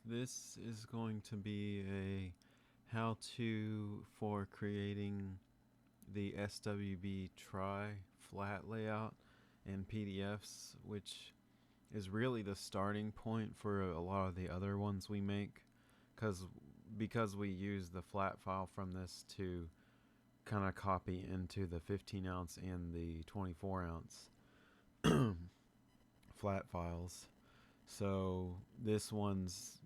This is going to be a how-to for creating the SWB TRI flat layout in PDFs, which is really the starting point for a lot of the other ones we make, because we use the flat file from this to kind of copy into the 15 ounce and the 24 ounce flat files. So this one's,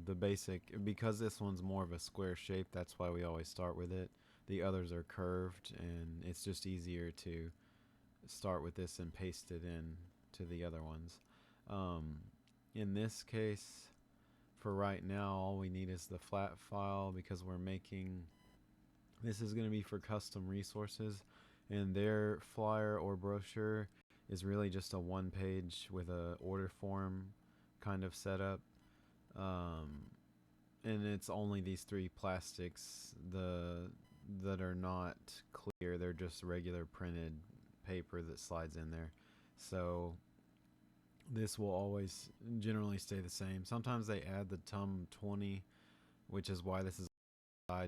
the basic, because this one's more of a square shape, that's why we always start with it. The others are curved, and it's just easier to start with this and paste it in to the other ones. In this case, for right now, all we need is the flat file, because this is going to be for custom resources, and their flyer or brochure is really just a one page with a order form kind of setup. And it's only these three plastics that are not clear. They're just regular printed paper that slides in there. So this will always generally stay the same. Sometimes they add the TUM 20, which is why this is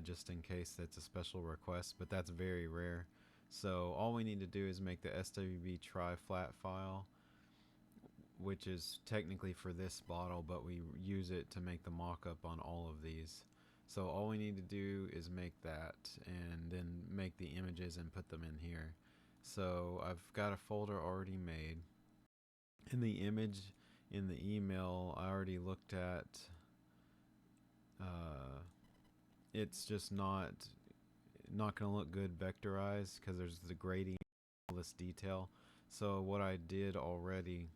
just in case that's a special request, but that's very rare. So all we need to do is make the SWB TRI flat file, which is technically for this bottle, but we use it to make the mock-up on all of these. So all we need to do is make that, and then make the images and put them in here. So I've got a folder already made. In the image in the email, I already looked at. It's just not going to look good vectorized because there's the gradient, all this detail. So what I did already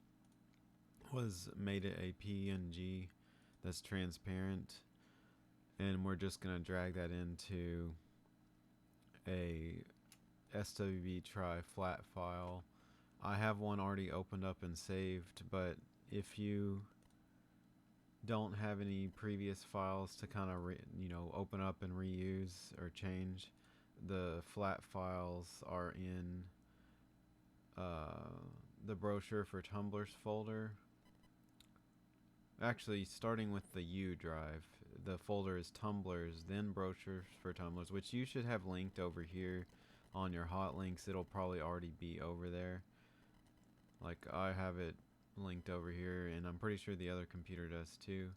was made it a PNG that's transparent, and we're just going to drag that into a SWB TRI flat file. I have one already opened up and saved, but if you don't have any previous files to kind of open up and reuse or change, the flat files are in the brochure for tumblers folder. Actually, starting with the U drive, the folder is tumblers, then brochures for tumblers, which you should have linked over here on your hot links. It'll probably already be over there. Like, I have it linked over here, and I'm pretty sure the other computer does too.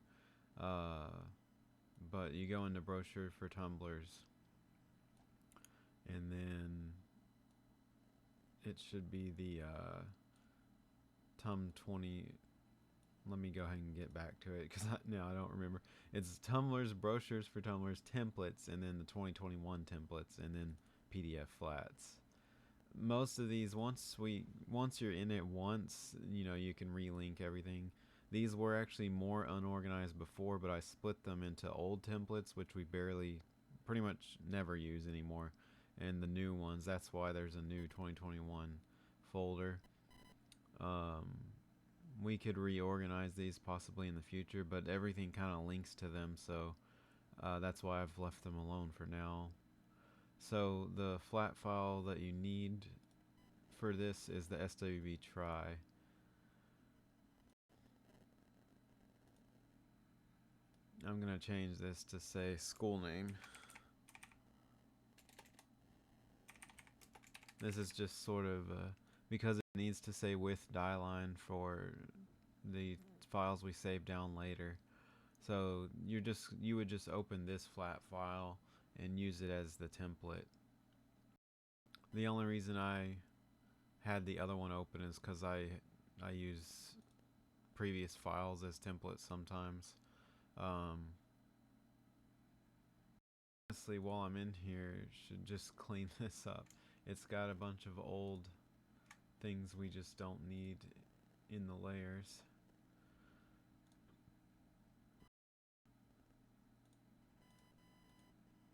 But you go into brochure for tumblers, and then it should be the TUM 20. Let me go ahead and get back to it, because now I don't remember. It's tumblers, brochures for tumblers, templates, and then the 2021 templates, and then PDF flats. Most of these, once you're in it once, you can relink everything. These were actually more unorganized before, but I split them into old templates, which we pretty much never use anymore, and the new ones. That's why there's a new 2021 folder. We could reorganize these possibly in the future, but everything kind of links to them, so that's why I've left them alone for now. So the flat file that you need for this is the SWB TRI. I'm going to change this to say school name. This is just sort of because it needs to say with die line for the files we save down later. So you would just open this flat file and use it as the template. The only reason I had the other one open is because I use previous files as templates sometimes. Honestly, while I'm in here, should just clean this up. It's got a bunch of old things we just don't need in the layers.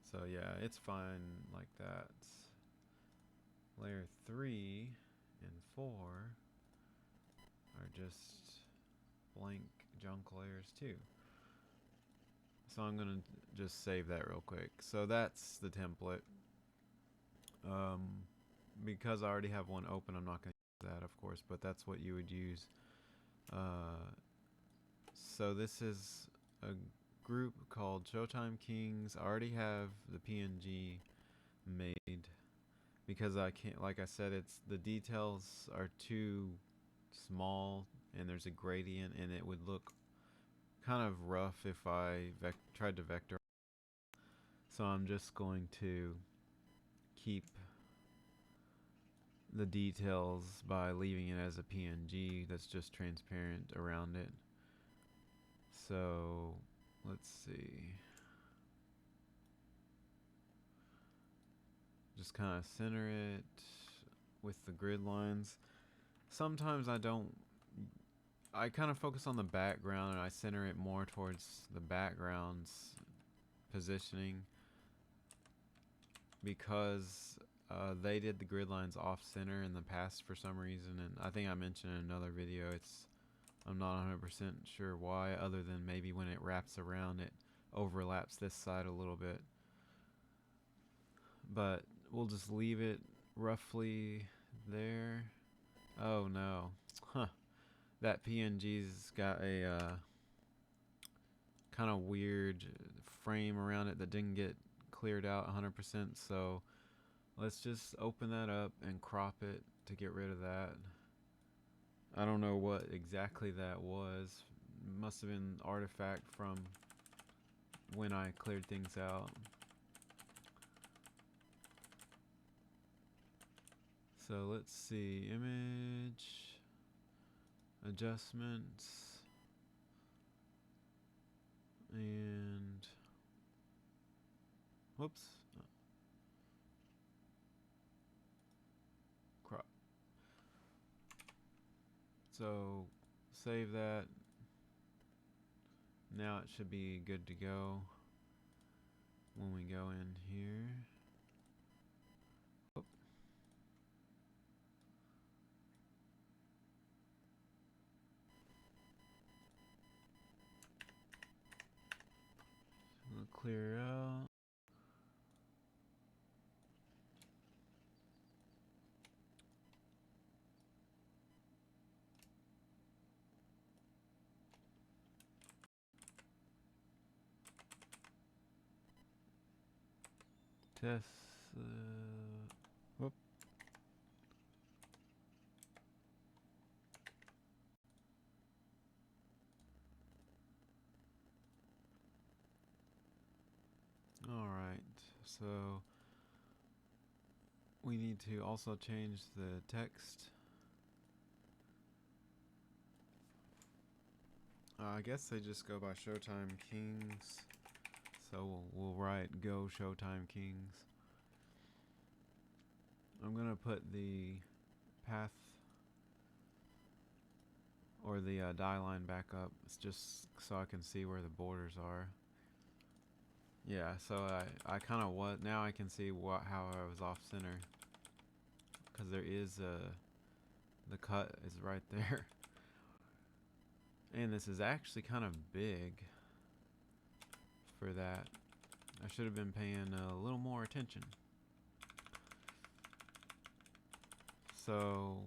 So yeah, it's fine like that. Layer 3 and 4 are just blank junk layers too. So I'm gonna just save that real quick. So that's the template. Because I already have one open, I'm not gonna use that, of course, but that's what you would use. So this is a group called Showtime Kings. I already have the PNG made because I can't, like I said, it's the details are too small and there's a gradient and it would look kind of rough if I tried to vector. So I'm just going to keep the details by leaving it as a PNG that's just transparent around it. So let's see. Just kind of center it with the grid lines. Sometimes I kind of focus on the background and I center it more towards the background's positioning because they did the grid lines off center in the past for some reason, and I think I mentioned in another video, I'm not 100% sure why, other than maybe when it wraps around it overlaps this side a little bit. But we'll just leave it roughly there. Oh no. Huh. That PNG's got a kind of weird frame around it that didn't get cleared out 100%, so let's just open that up and crop it to get rid of that. I don't know what exactly that was. Must have been artifact from when I cleared things out. So let's see, image, adjustments, and whoops, crop. So save that. Now it should be good to go when we go in here. Oh. We'll clear out. Test. Whoop. Alright, so we need to also change the text. I guess they just go by Showtime Kings, so we'll write Go Showtime Kings. I'm gonna put the path or the die line back up. It's just so I can see where the borders are. Yeah, so I kind of now I can see how I was off center, because there is the cut is right there. And this is actually kind of big for that. I should have been paying a little more attention. So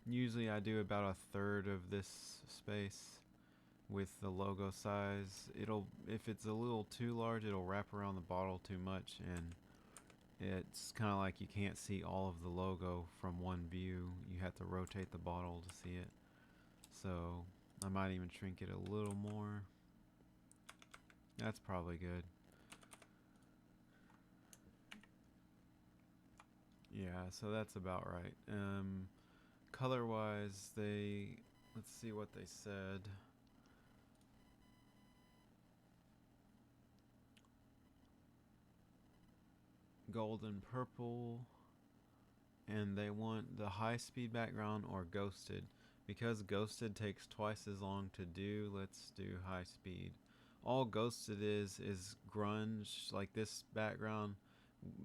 usually I do about 1/3 of this space with the logo size. If it's a little too large, it'll wrap around the bottle too much, and it's kind of like you can't see all of the logo from one view. You have to rotate the bottle to see it. So I might even shrink it a little more. That's probably good. Yeah, so that's about right. Color wise, let's see what they said. Golden purple, and they want the high speed background or ghosted. Because ghosted takes twice as long to do, let's do high speed. All ghosted is grunge, like this background,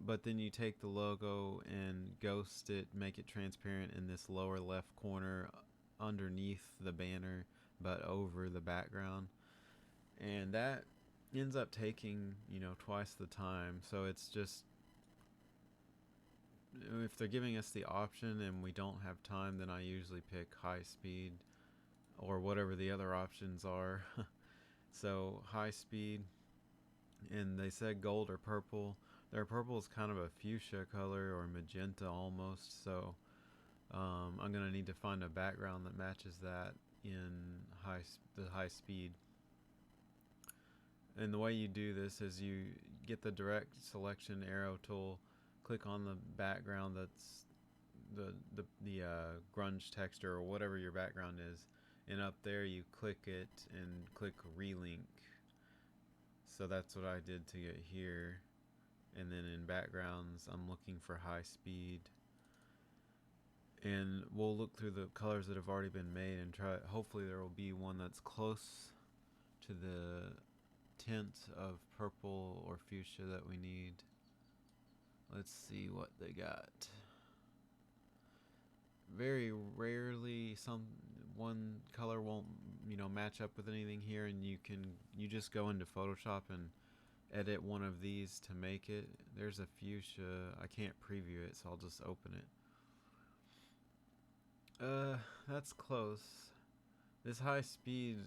but then you take the logo and ghost it, make it transparent in this lower left corner underneath the banner but over the background, and that ends up taking twice the time. So it's just, if they're giving us the option and we don't have time, then I usually pick high speed. or whatever the other options are. So high speed, and they said gold or purple. Their purple is kind of a fuchsia color or magenta almost, so I'm gonna need to find a background that matches that in the high speed. And the way you do this is you get the direct selection arrow tool, click on the background that's the grunge texture or whatever your background is, and up there you click it and click relink. So that's what I did to get here. And then in backgrounds I'm looking for high speed, and we'll look through the colors that have already been made and try, hopefully there will be one that's close to the tint of purple or fuchsia that we need. Let's see what they got. Very rarely one color won't match up with anything here, and you just go into Photoshop and edit one of these to make it. There's a fuchsia. I can't preview it, so I'll just open it. That's close. This high speed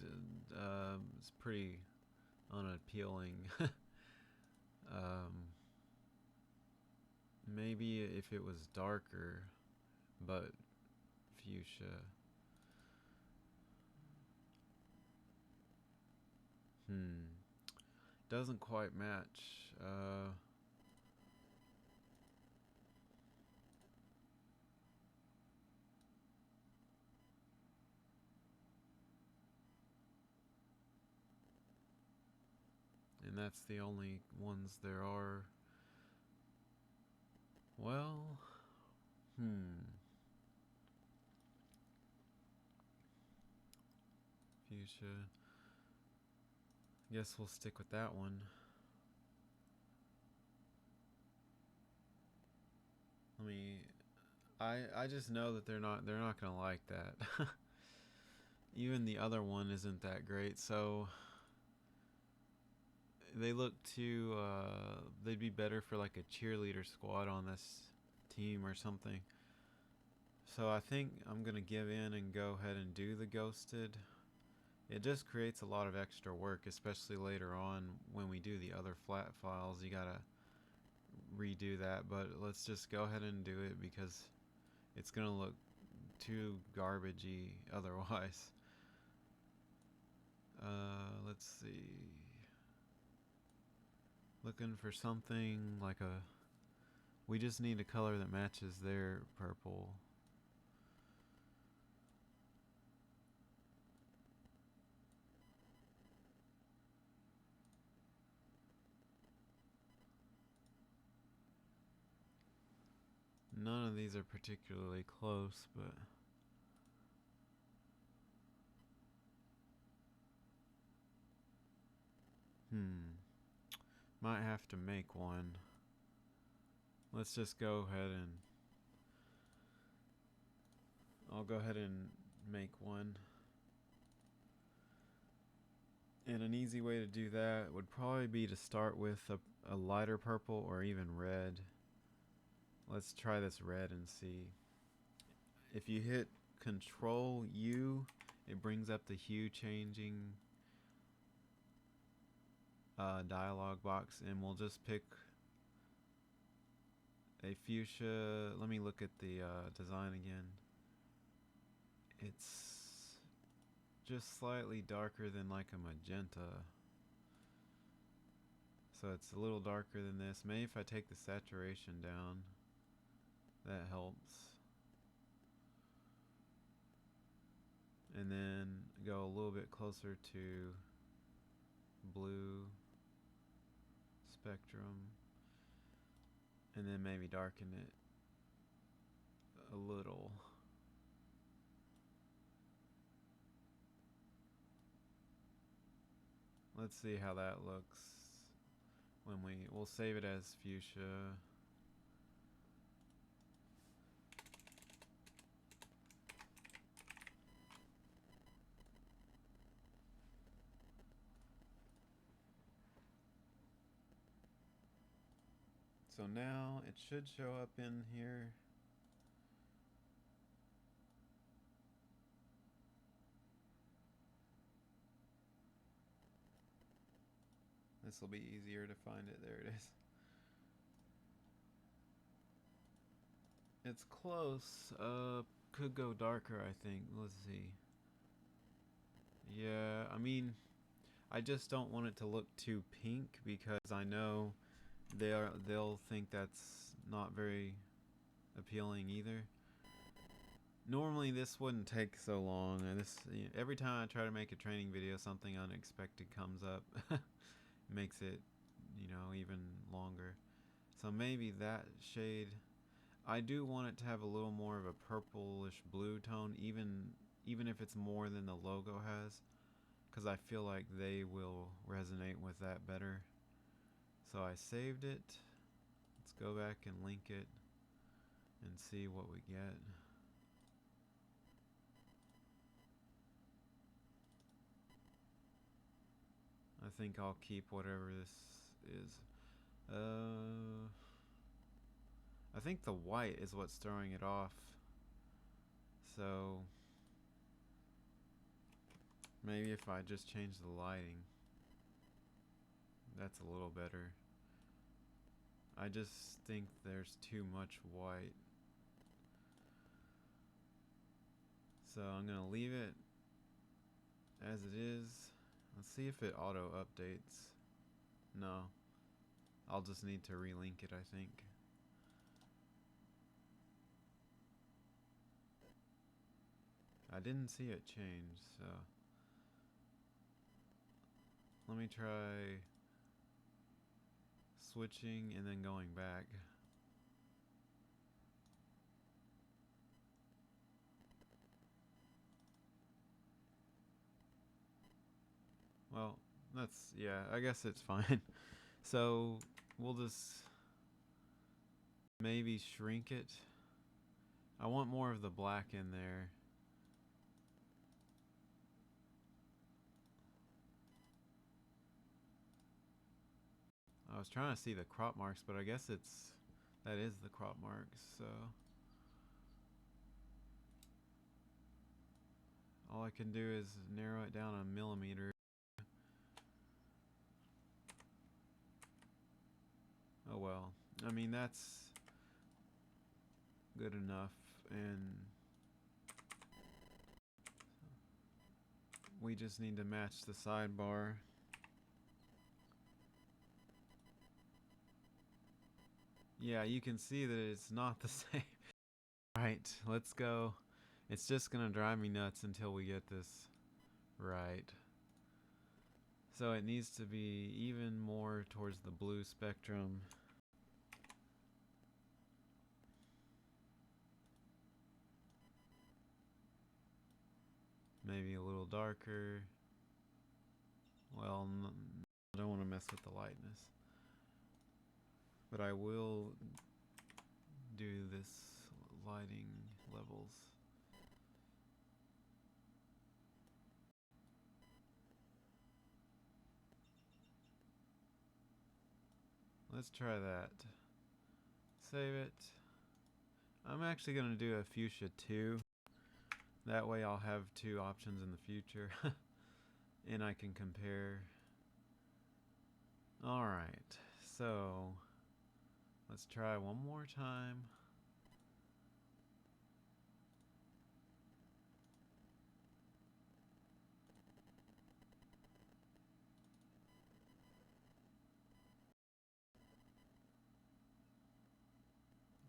is pretty unappealing. Maybe if it was darker, but fuchsia. Doesn't quite match. And that's the only ones there are. Well, fuchsia. Guess we'll stick with that one. I just know that they're not gonna like that. Even the other one isn't that great, so they look too they'd be better for like a cheerleader squad on this team or something. So I think I'm gonna give in and go ahead and do the ghosted. It just creates a lot of extra work, especially later on when we do the other flat files. You gotta redo that, but let's just go ahead and do it because it's gonna look too garbagey otherwise. Let's see. Looking for something like we just need a color that matches their purple. None of these are particularly close, but might have to make one. Let's just go ahead and I'll go ahead and make one. And an easy way to do that would probably be to start with a lighter purple or even red. Let's try this red and see. If you hit Control U, it brings up the hue changing dialog box, and we'll just pick a fuchsia. Let me look at the design again. It's just slightly darker than like a magenta, so it's a little darker than this. Maybe if I take the saturation down, that helps. And then go a little bit closer to blue spectrum, and then maybe darken it a little. Let's see how that looks when we'll save it as fuchsia. So now it should show up in here. This will be easier to find it. There it is. It's close. Could go darker, I think. Let's see. Yeah, I mean, I just don't want it to look too pink because I know they'll think that's not very appealing either. Normally this wouldn't take so long. Every time I try to make a training video, something unexpected comes up. Makes it, even longer. So maybe that shade. I do want it to have a little more of a purplish blue tone, even if it's more than the logo has, because I feel like they will resonate with that better. So I saved it. Let's go back and link it and see what we get. I think I'll keep whatever this is. I think the white is what's throwing it off. So maybe if I just change the lighting, that's a little better. I just think there's too much white. So I'm gonna leave it as it is. Let's see if it auto updates. No. I'll just need to relink it, I think. I didn't see it change, so let me try switching and then going back. Well, yeah, I guess it's fine. So we'll just maybe shrink it. I want more of the black in there. I was trying to see the crop marks, but I guess that is the crop marks, so all I can do is narrow it down a millimeter. Oh well. I mean, that's good enough, and we just need to match the sidebar. Yeah, you can see that it's not the same. Right, let's go. It's just gonna drive me nuts until we get this right. So it needs to be even more towards the blue spectrum. Maybe a little darker. Well, I don't want to mess with the lightness. But I will do this lighting levels. Let's try that. Save it. I'm actually going to do a fuchsia 2. That way I'll have 2 options in the future. And I can compare. Alright, so let's try one more time.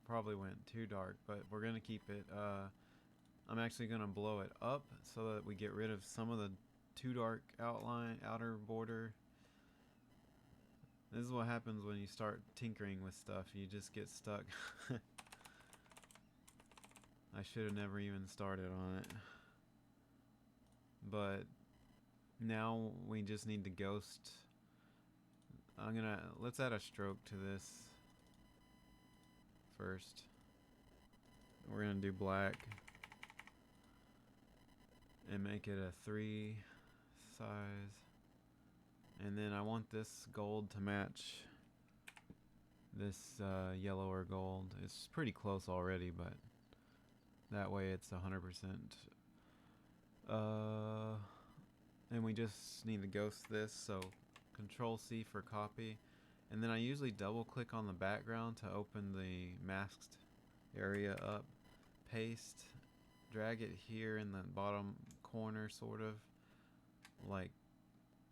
Probably went too dark, but we're going to keep it. I'm actually going to blow it up so that we get rid of some of the too dark outer border. This is what happens when you start tinkering with stuff. You just get stuck. I should have never even started on it. But now we just need to ghost. Let's add a stroke to this first. We're gonna do black and make it a 3 size. And then I want this gold to match this yellower gold. It's pretty close already, but that way it's 100%. And we just need to ghost this, so Control C for copy, and then I usually double click on the background to open the masked area up. Paste, drag it here in the bottom corner, sort of like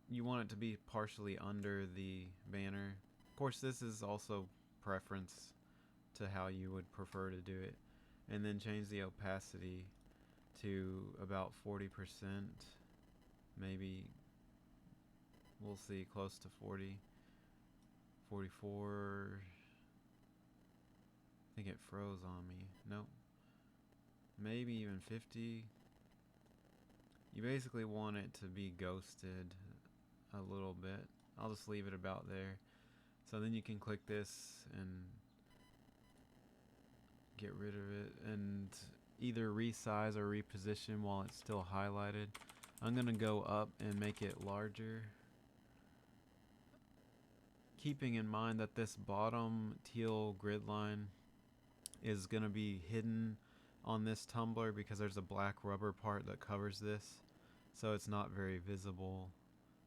you want it to be partially under the banner. Of course, this is also preference to how you would prefer to do it. And then change the opacity to about 40%, maybe, we'll see, close to 40, 44. I think it froze on me. Nope. Maybe even 50. You basically want it to be ghosted a little bit. I'll just leave it about there. So then you can click this and get rid of it and either resize or reposition while it's still highlighted. I'm gonna go up and make it larger, keeping in mind that this bottom teal grid line is gonna be hidden on this tumbler because there's a black rubber part that covers this, so it's not very visible.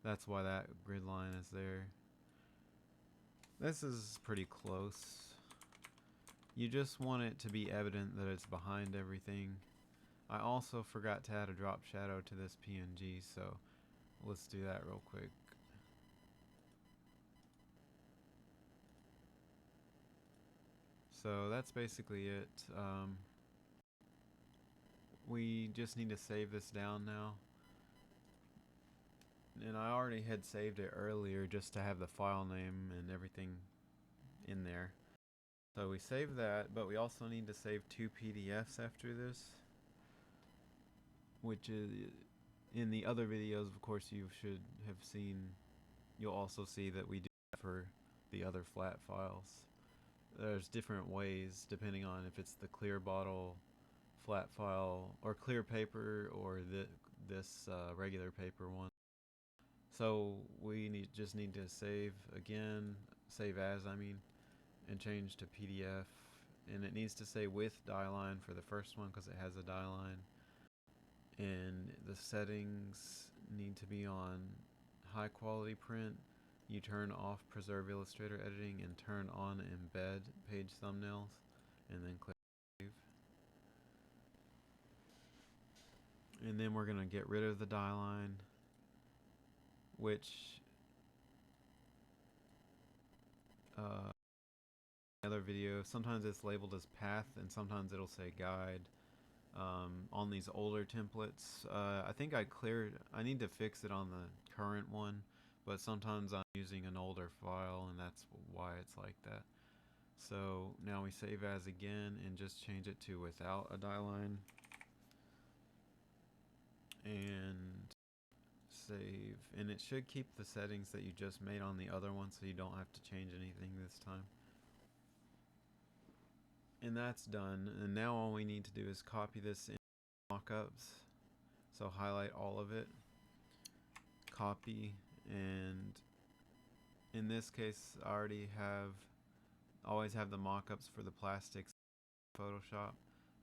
That's why that grid line is there. This is pretty close. You just want it to be evident that it's behind everything. I also forgot to add a drop shadow to this PNG, so let's do that real quick. So that's basically it. We just need to save this down now. And I already had saved it earlier just to have the file name and everything in there. So we save that, but we also need to save 2 PDFs after this, which is in the other videos, of course, you should have seen. You'll also see that we do that for the other flat files. There's different ways depending on if it's the clear bottle flat file or clear paper or this regular paper one. So we just need to save again, save as I mean, and change to PDF. And it needs to say with die line for the first one because it has a die line. And the settings need to be on high quality print. You turn off preserve Illustrator editing and turn on embed page thumbnails, and then click save. And then we're going to get rid of the die line, which other video, sometimes it's labeled as path and sometimes it'll say guide. On these older templates, I think I need to fix it on the current one, but sometimes I'm using an older file and that's why it's like that. So now we save as again and just change it to without a die line and save, and it should keep the settings that you just made on the other one, so you don't have to change anything this time. And that's done, and now all we need to do is copy this in mockups. So highlight all of it, copy, and in this case I always have the mockups for the plastics in Photoshop,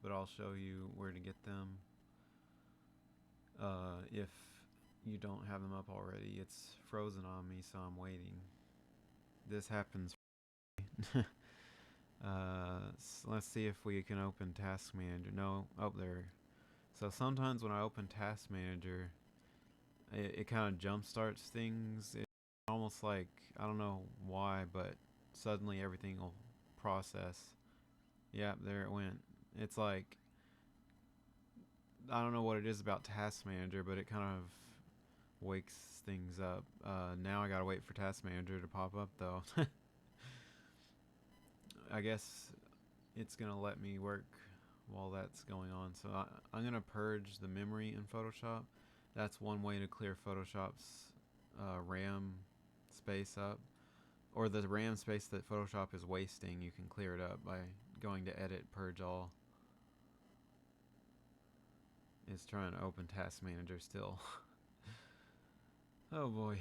but I'll show you where to get them if you don't have them up already. It's frozen on me, so I'm waiting. This happens. So let's see if we can open Task Manager. No, oh, there. So sometimes when I open Task Manager, it kind of jump starts things. It's almost like, I don't know why, but suddenly everything will process. Yep, there it went. It's like, I don't know what it is about Task Manager, but it kind of wakes things up. Now I gotta wait for Task Manager to pop up though. I guess it's gonna let me work while that's going on. So I'm gonna purge the memory in Photoshop. That's one way to clear Photoshop's RAM space up, or the RAM space that Photoshop is wasting. You can clear it up by going to Edit, Purge All. It's trying to open Task Manager still. Oh boy.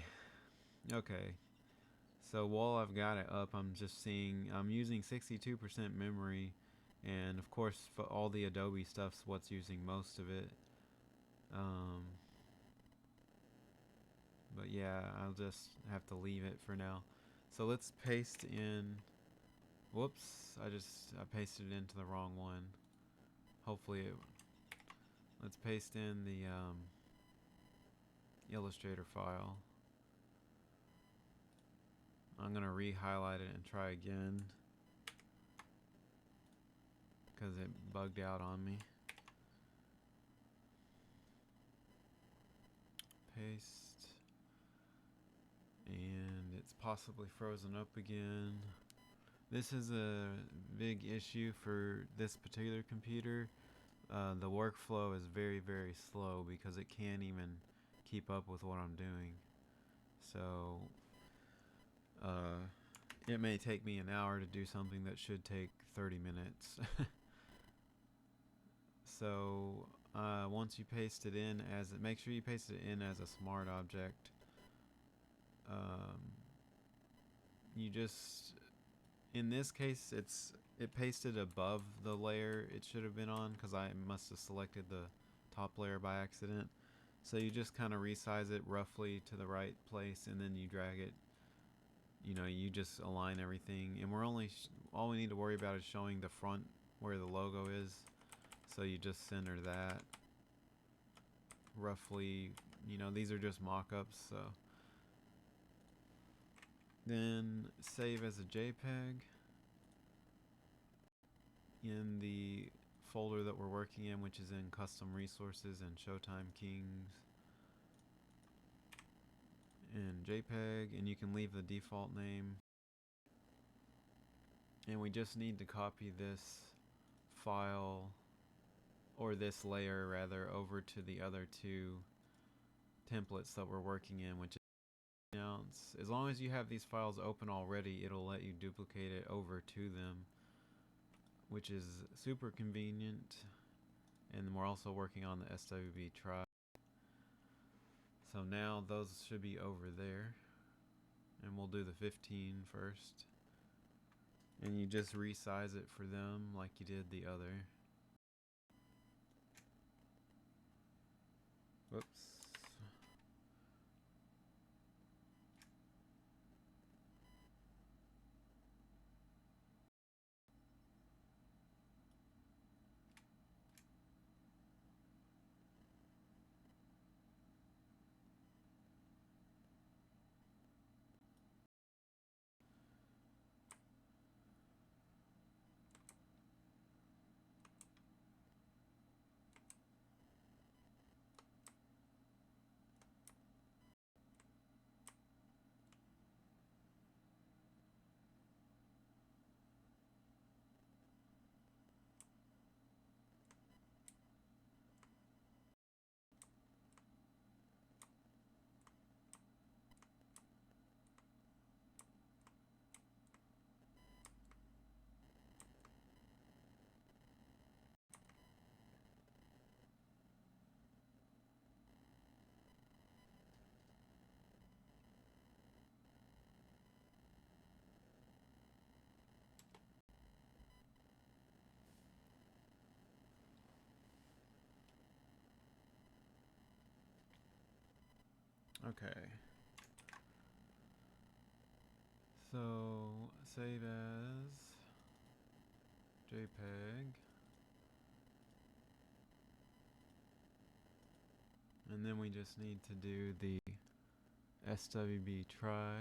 Okay. So while I've got it up, I'm using 62% memory, and of course for all the Adobe stuff's what's using most of it. but yeah, I'll just have to leave it for now. So let's paste in, whoops, I pasted it into the wrong one. Hopefully let's paste in the Illustrator file. I'm gonna re-highlight it and try again because it bugged out on me. Paste, and it's possibly frozen up again. This is a big issue for this particular computer. The workflow is very, very slow because it can't even keep up with what I'm doing. So it may take me an hour to do something that should take 30 minutes. So once you paste it in make sure you paste it in as a smart object. You just, in this case, it pasted above the layer it should have been on because I must have selected the top layer by accident. So you just kind of resize it roughly to the right place, and then you drag it. You know, you just align everything, and we're only all we need to worry about is showing the front where the logo is. So you just center that roughly. You know, these are just mock-ups, so then save as a JPEG in the folder that we're working in, which is in custom resources and Showtime Kings and JPEG, and you can leave the default name. And we just need to copy this file, or this layer rather, over to the other two templates that we're working in, which is announce. As long as you have these files open already, it'll let you duplicate it over to them, which is super convenient. And we're also working on the SWB TRI. So now those should be over there, and we'll do the 15 first. And you just resize it for them like you did the other. Whoops. Okay. So save as JPEG. And then we just need to do the SWB try.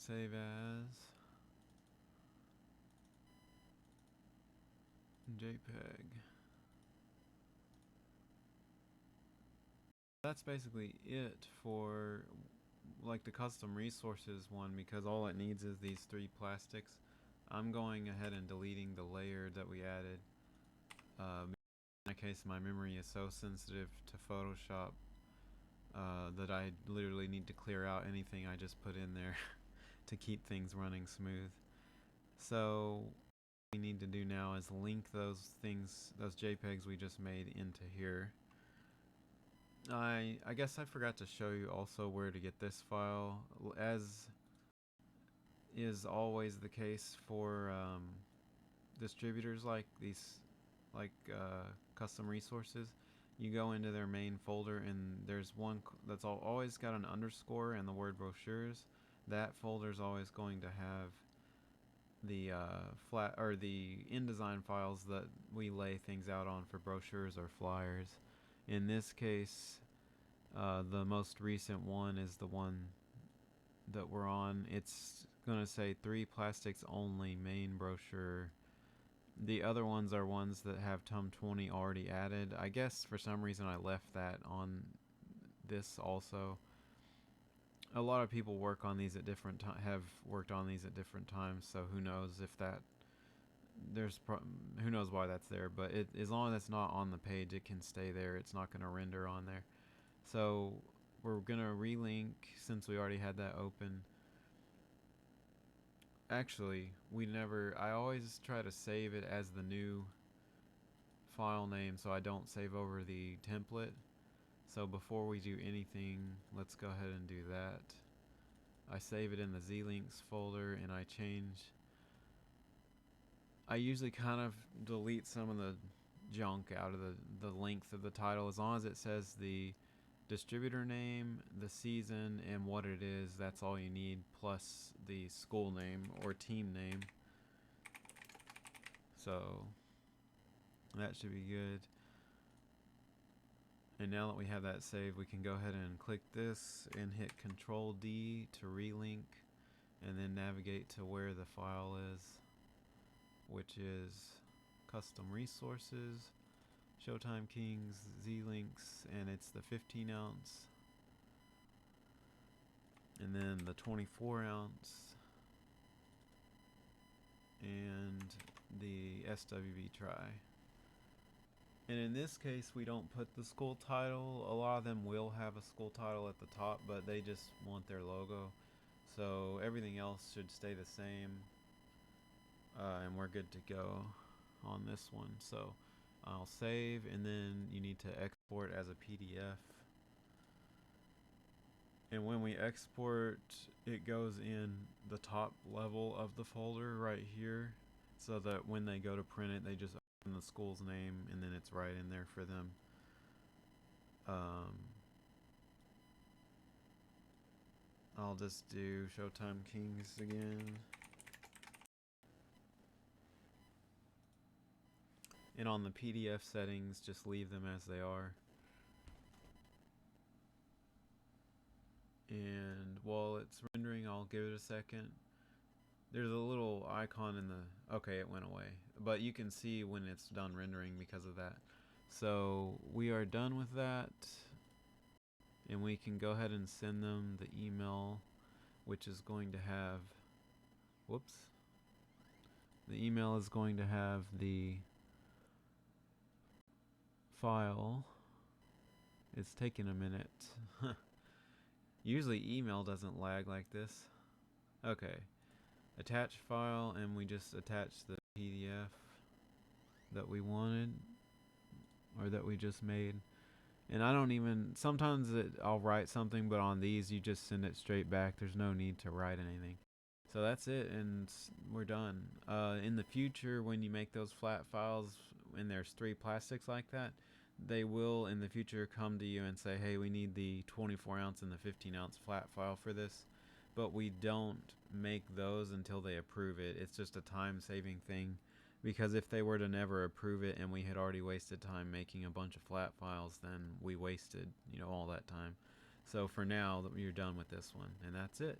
Save as JPEG. That's basically it for like the custom resources one, because all it needs is these 3 plastics. I'm going ahead and deleting the layer that we added. my case, my memory is so sensitive to Photoshop that I literally need to clear out anything I just put in there to keep things running smooth. So what we need to do now is link those things, those JPEGs we just made, into here. I guess I forgot to show you also where to get this file. As is always the case for distributors like these, like custom resources, you go into their main folder and there's one that's always got an underscore and the word brochures. That folder is always going to have the flat or the InDesign files that we lay things out on for brochures or flyers. In this case, the most recent one is the one that we're on. It's gonna say 3 plastics only main brochure. The other ones are ones that have TUM 20 already added. I guess for some reason I left that on this also. A lot of people work on these at different have worked on these at different times, so who knows if that who knows why that's there, but as long as it's not on the page, it can stay there. It's not going to render on there. So we're going to relink since we already had that open. Actually, I always try to save it as the new file name so I don't save over the template. So before we do anything, let's go ahead and do that. I save it in the zlinks folder and I usually kind of delete some of the junk out of the length of the title, as long as it says the distributor name, the season, and what it is. That's all you need, plus the school name or team name. So that should be good. And now that we have that saved, we can go ahead and click this and hit Control D to relink, and then navigate to where the file is, which is Custom Resources, Showtime Kings, zlinks, and it's the 15 ounce, and then the 24 ounce, and the SWB TRI. And in this case, we don't put the school title. A lot of them will have a school title at the top, but they just want their logo. So everything else should stay the same. And we're good to go on this one. So I'll save, and then you need to export as a PDF. And when we export, it goes in the top level of the folder right here, so that when they go to print it, they just open the school's name and then it's right in there for them. I'll just do Showtime Kings again. And on the PDF settings, just leave them as they are. And while it's rendering, I'll give it a second. There's a little icon in the... Okay, it went away. But you can see when it's done rendering because of that. So we are done with that. And we can go ahead and send them the email, which is going to have... Whoops. The email is going to have the file. It's taking a minute. Usually email doesn't lag like this. Okay. Attach file, and we just attach the PDF that we wanted, or that we just made. And I don't even, sometimes I'll write something, but on these you just send it straight back. There's no need to write anything. So that's it, and we're done. In the future, when you make those flat files and there's 3 plastics like that, they will in the future come to you and say, hey, we need the 24 ounce and the 15 ounce flat file for this. But we don't make those until they approve it. It's just a time saving thing, because if they were to never approve it and we had already wasted time making a bunch of flat files, then we wasted, all that time. So for now, you're done with this one, and that's it.